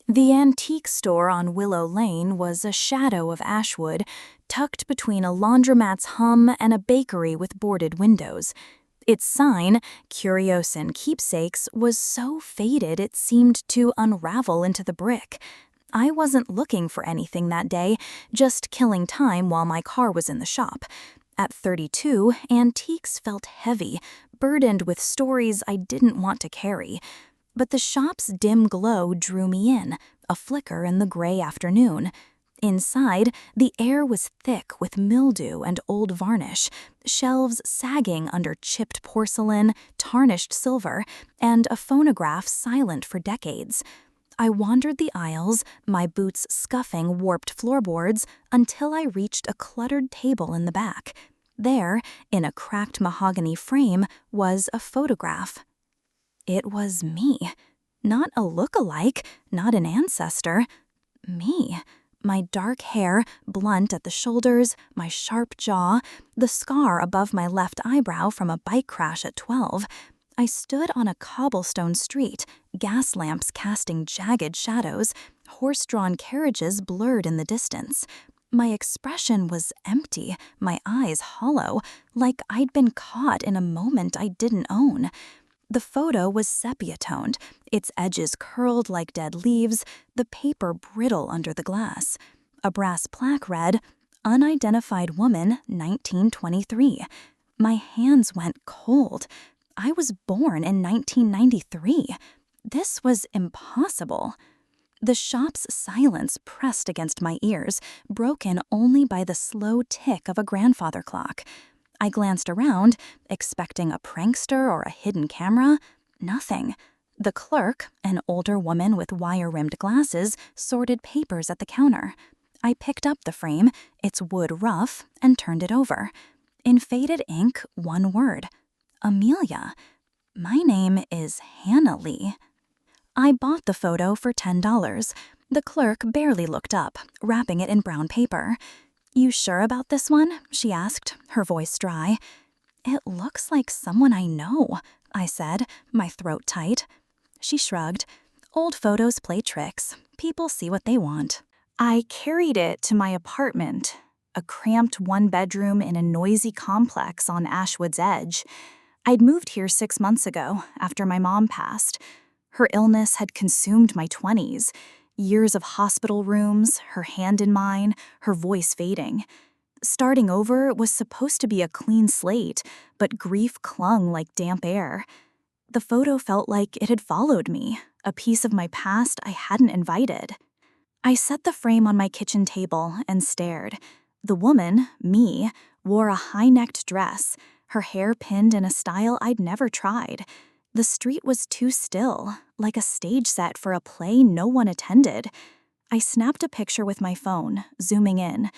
The antique store on Willow Lane was a shadow of Ashwood, tucked between a laundromat's hum and a bakery with boarded windows. Its sign, Curios and Keepsakes, was so faded it seemed to unravel into the brick. I wasn't looking for anything that day, just killing time while my car was in the shop. At 32, antiques felt heavy, burdened with stories I didn't want to carry. But the shop's dim glow drew me in, a flicker in the gray afternoon. Inside, the air was thick with mildew and old varnish, shelves sagging under chipped porcelain, tarnished silver, and a phonograph silent for decades. I wandered the aisles, my boots scuffing warped floorboards, until I reached a cluttered table in the back. There, in a cracked mahogany frame, was a photograph. It was me. Not a look-alike, not an ancestor. Me. My dark hair, blunt at the shoulders, my sharp jaw, the scar above my left eyebrow from a bike crash at 12. I stood on a cobblestone street, gas lamps casting jagged shadows, horse-drawn carriages blurred in the distance. My expression was empty, my eyes hollow, like I'd been caught in a moment I didn't own. The photo was sepia-toned, its edges curled like dead leaves, the paper brittle under the glass. A brass plaque read, "Unidentified Woman, 1923. My hands went cold. I was born in 1993. This was impossible. The shop's silence pressed against my ears, broken only by the slow tick of a grandfather clock. I glanced around, expecting a prankster or a hidden camera. Nothing. The clerk, an older woman with wire-rimmed glasses, sorted papers at the counter. I picked up the frame, its wood rough, and turned it over. In faded ink, one word. Amelia. My name is Hannah Lee. I bought the photo for $10. The clerk barely looked up, wrapping it in brown paper. "You sure about this one?" she asked, her voice dry. "It looks like someone I know," I said, my throat tight. She shrugged. "Old photos play tricks. People see what they want." I carried it to my apartment, a cramped one-bedroom in a noisy complex on Ashwood's edge. I'd moved here 6 months ago, after my mom passed. Her illness had consumed my 20s. Years of hospital rooms, her hand in mine, her voice fading. Starting over was supposed to be a clean slate, but grief clung like damp air. The photo felt like it had followed me, a piece of my past I hadn't invited. I set the frame on my kitchen table and stared. The woman, me, wore a high-necked dress, her hair pinned in a style I'd never tried. The street was too still, like a stage set for a play no one attended. I snapped a picture with my phone, zooming in.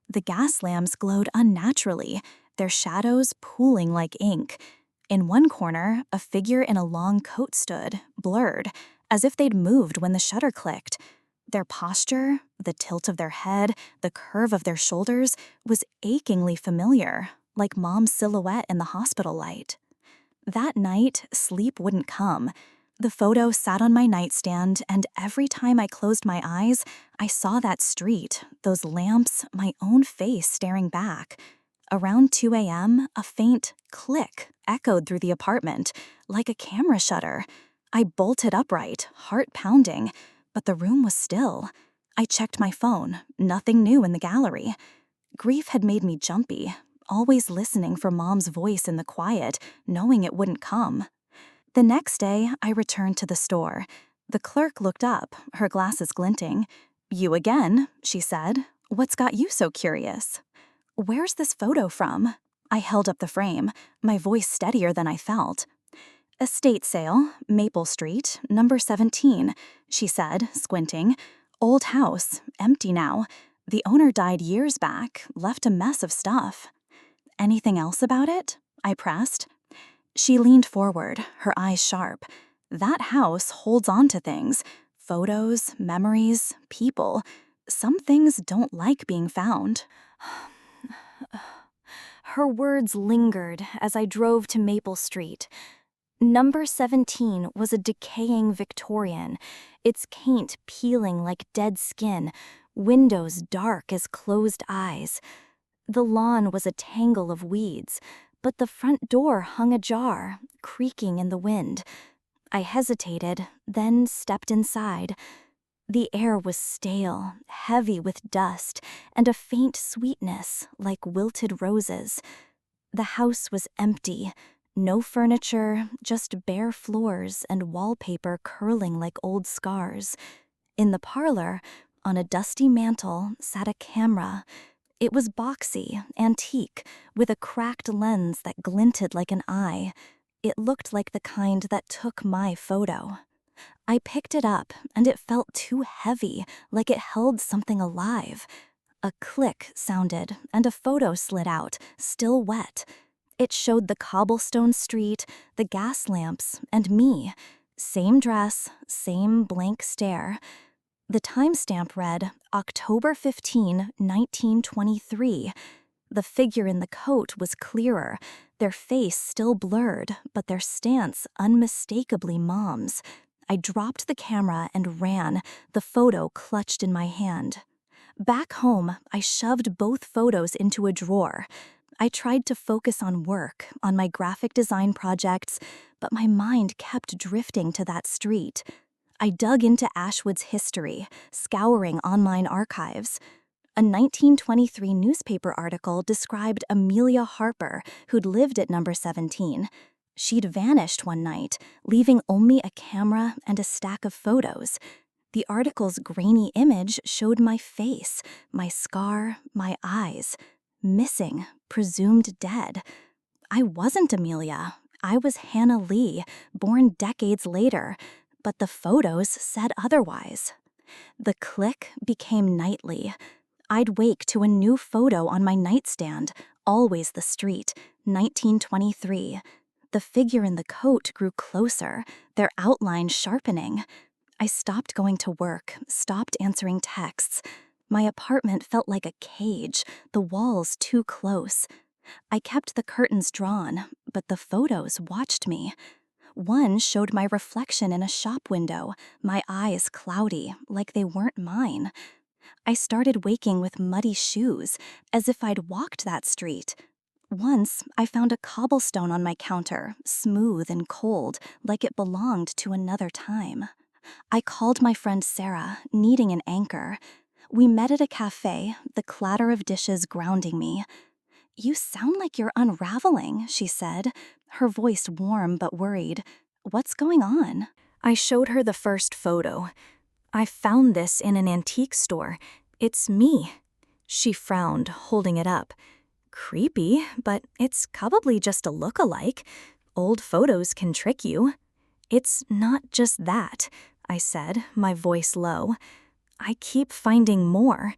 The gas lamps glowed unnaturally, their shadows pooling like ink. In one corner, a figure in a long coat stood, blurred, as if they'd moved when the shutter clicked. Their posture, the tilt of their head, the curve of their shoulders, was achingly familiar, like Mom's silhouette in the hospital light. That night, sleep wouldn't come. The photo sat on my nightstand, and every time I closed my eyes, I saw that street, those lamps, my own face staring back. Around 2 a.m., a faint click echoed through the apartment, like a camera shutter. I bolted upright, heart pounding, but the room was still. I checked my phone, nothing new in the gallery. Grief had made me jumpy, always listening for Mom's voice in the quiet, knowing it wouldn't come. The next day, I returned to the store. The clerk looked up, her glasses glinting. "You again," she said. "What's got you so curious?" "Where's this photo from?" I held up the frame, my voice steadier than I felt. "Estate sale, Maple Street, number 17, she said, squinting. "Old house, empty now. The owner died years back, left a mess of stuff." "Anything else about it?" I pressed. She leaned forward, her eyes sharp. "That house holds on to things. Photos, memories, people. Some things don't like being found." Her words lingered as I drove to Maple Street. Number 17 was a decaying Victorian, its paint peeling like dead skin, windows dark as closed eyes. The lawn was a tangle of weeds, but the front door hung ajar, creaking in the wind. I hesitated, then stepped inside. The air was stale, heavy with dust, and a faint sweetness like wilted roses. The house was empty. No furniture, just bare floors and wallpaper curling like old scars. In the parlor, on a dusty mantel, sat a camera. It was boxy, antique, with a cracked lens that glinted like an eye. It looked like the kind that took my photo. I picked it up, and it felt too heavy, like it held something alive. A click sounded, and a photo slid out, still wet. It showed the cobblestone street, the gas lamps, and me. Same dress, same blank stare. The timestamp read, October 15, 1923. The figure in the coat was clearer, their face still blurred, but their stance unmistakably Mom's. I dropped the camera and ran, the photo clutched in my hand. Back home, I shoved both photos into a drawer. I tried to focus on work, on my graphic design projects, but my mind kept drifting to that street. I dug into Ashwood's history, scouring online archives. A 1923 newspaper article described Amelia Harper, who'd lived at number 17. She'd vanished one night, leaving only a camera and a stack of photos. The article's grainy image showed my face, my scar, my eyes. Missing, presumed dead. I wasn't Amelia. I was Hannah Lee, born decades later, but the photos said otherwise. The click became nightly. I'd wake to a new photo on my nightstand, always the street, 1923. The figure in the coat grew closer, their outline sharpening. I stopped going to work, stopped answering texts. My apartment felt like a cage, the walls too close. I kept the curtains drawn, but the photos watched me. One showed my reflection in a shop window, my eyes cloudy, like they weren't mine. I started waking with muddy shoes, as if I'd walked that street. Once, I found a cobblestone on my counter, smooth and cold, like it belonged to another time. I called my friend Sarah, needing an anchor. We met at a cafe, the clatter of dishes grounding me. "You sound like you're unraveling," she said, her voice warm but worried. "What's going on?" I showed her the first photo. "I found this in an antique store. It's me." She frowned, holding it up. "Creepy, but it's probably just a look-alike. Old photos can trick you." "It's not just that," I said, my voice low. "I keep finding more.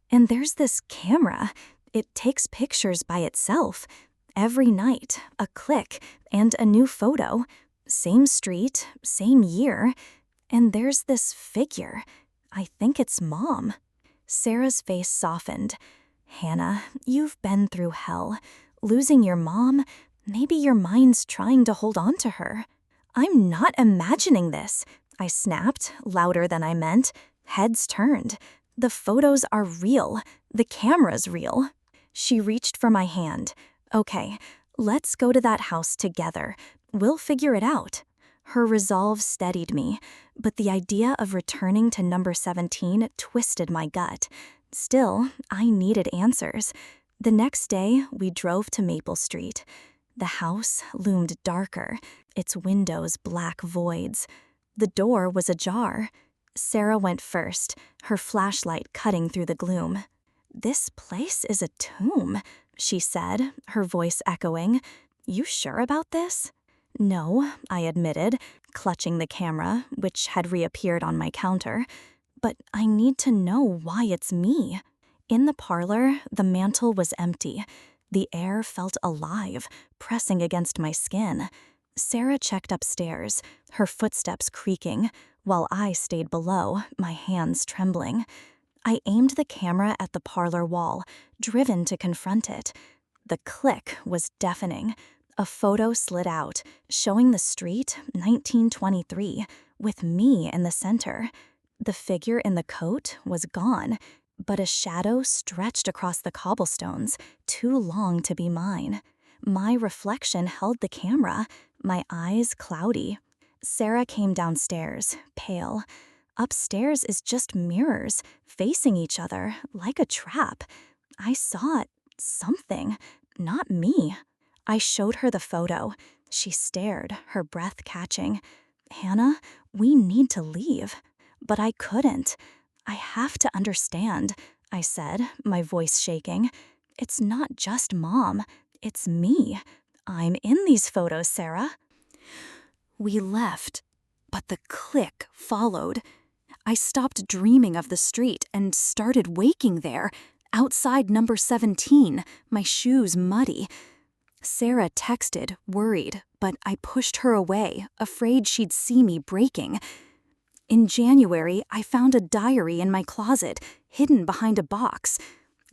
And there's this camera. It takes pictures by itself. Every night, a click, and a new photo. Same street, same year. And there's this figure. I think it's Mom." Sarah's face softened. "Hannah, you've been through hell. Losing your mom, maybe your mind's trying to hold on to her." "I'm not imagining this," I snapped, louder than I meant. Heads turned. "The photos are real. The camera's real." She reached for my hand. "Okay, let's go to that house together. We'll figure it out." Her resolve steadied me, but the idea of returning to number 17 twisted my gut. Still, I needed answers. The next day, we drove to Maple Street. The house loomed darker, its windows black voids. The door was ajar. Sarah went first, her flashlight cutting through the gloom. "This place is a tomb," she said, her voice echoing. "You sure about this?" "No," I admitted, clutching the camera, which had reappeared on my counter. "But I need to know why it's me." In the parlor, the mantel was empty. The air felt alive, pressing against my skin. Sarah checked upstairs, her footsteps creaking, while I stayed below, my hands trembling. I aimed the camera at the parlor wall, driven to confront it. The click was deafening. A photo slid out, showing the street, 1923, with me in the center. The figure in the coat was gone, but a shadow stretched across the cobblestones, too long to be mine. My reflection held the camera, my eyes cloudy. Sarah came downstairs, pale. Upstairs is just mirrors, facing each other, like a trap. I saw it. Something. Not me. I showed her the photo. She stared, her breath catching. Hannah, we need to leave. But I couldn't. I have to understand, I said, my voice shaking. It's not just Mom. It's me. I'm in these photos, Sarah. We left, but the click followed. I stopped dreaming of the street and started waking there, outside number 17, my shoes muddy. Sarah texted, worried, but I pushed her away, afraid she'd see me breaking. In January, I found a diary in my closet, hidden behind a box.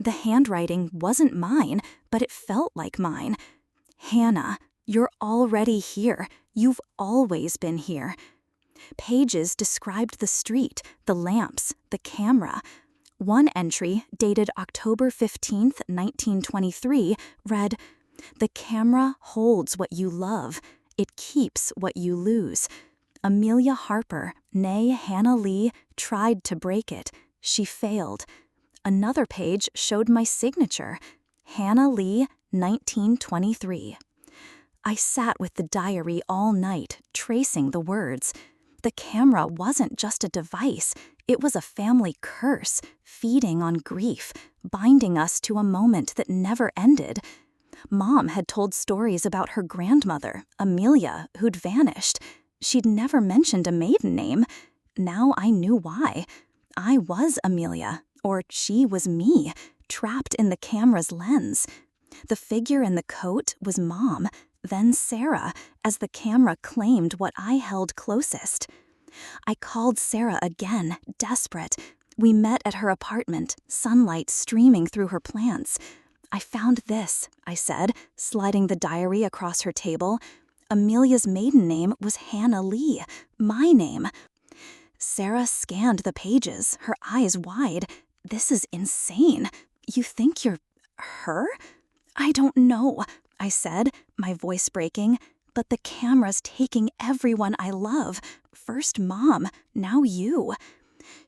The handwriting wasn't mine, but it felt like mine. Hannah, you're already here. You've always been here. Pages described the street, the lamps, the camera. One entry, dated October 15th, 1923, read, "The camera holds what you love. It keeps what you lose. Amelia Harper, née Hannah Lee, tried to break it. She failed." Another page showed my signature, Hannah Lee, 1923. I sat with the diary all night, tracing the words. The camera wasn't just a device, it was a family curse, feeding on grief, binding us to a moment that never ended. Mom had told stories about her grandmother, Amelia, who'd vanished. She'd never mentioned a maiden name. Now I knew why. I was Amelia, or she was me, trapped in the camera's lens. The figure in the coat was Mom, then Sarah, as the camera claimed what I held closest. I called Sarah again, desperate. We met at her apartment, sunlight streaming through her plants. "I found this," I said, sliding the diary across her table. Amelia's maiden name was Hannah Lee, my name. Sarah scanned the pages, her eyes wide. "This is insane. You think you're her?" "I don't know," I said, my voice breaking. "But the camera's taking everyone I love. First Mom, now you."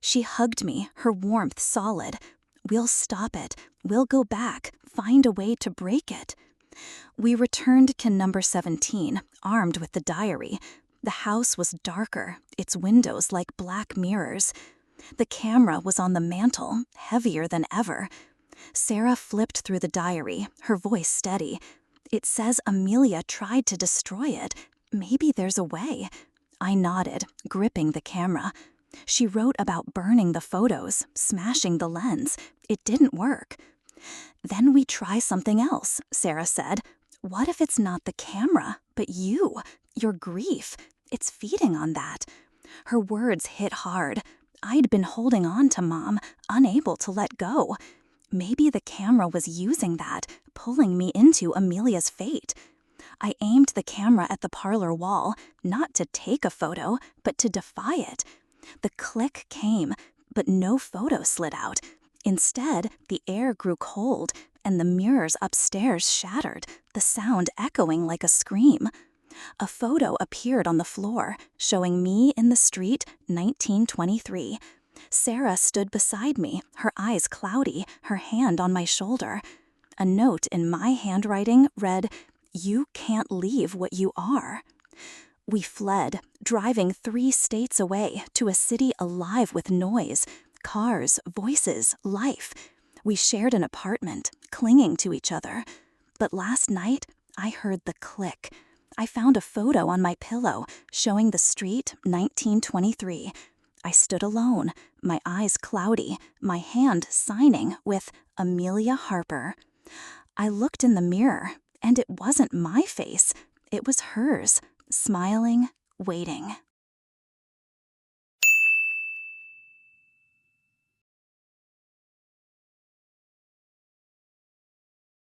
She hugged me, her warmth solid. "We'll stop it. We'll go back, find a way to break it." We returned to number 17, armed with the diary. The house was darker, its windows like black mirrors. The camera was on the mantel, heavier than ever. Sarah flipped through the diary, her voice steady. "It says Amelia tried to destroy it. Maybe there's a way." I nodded, gripping the camera. She wrote about burning the photos, smashing the lens. It didn't work. "Then we try something else," Sarah said. "What if it's not the camera, but you, your grief? It's feeding on that." Her words hit hard. I'd been holding on to Mom, unable to let go. Maybe the camera was using that, pulling me into Amelia's fate. I aimed the camera at the parlor wall, not to take a photo, but to defy it. The click came, but no photo slid out. Instead, the air grew cold, and the mirrors upstairs shattered, the sound echoing like a scream. A photo appeared on the floor, showing me in the street, 1923. Sarah stood beside me, her eyes cloudy, her hand on my shoulder. A note in my handwriting read, "You can't leave what you are." We fled, driving 3 states away to a city alive with noise, cars, voices, life. We shared an apartment, clinging to each other. But last night, I heard the click. I found a photo on my pillow showing the street, 1923. I stood alone, my eyes cloudy, my hand signing with Amelia Harper. I looked in the mirror, and it wasn't my face. It was hers, smiling, waiting.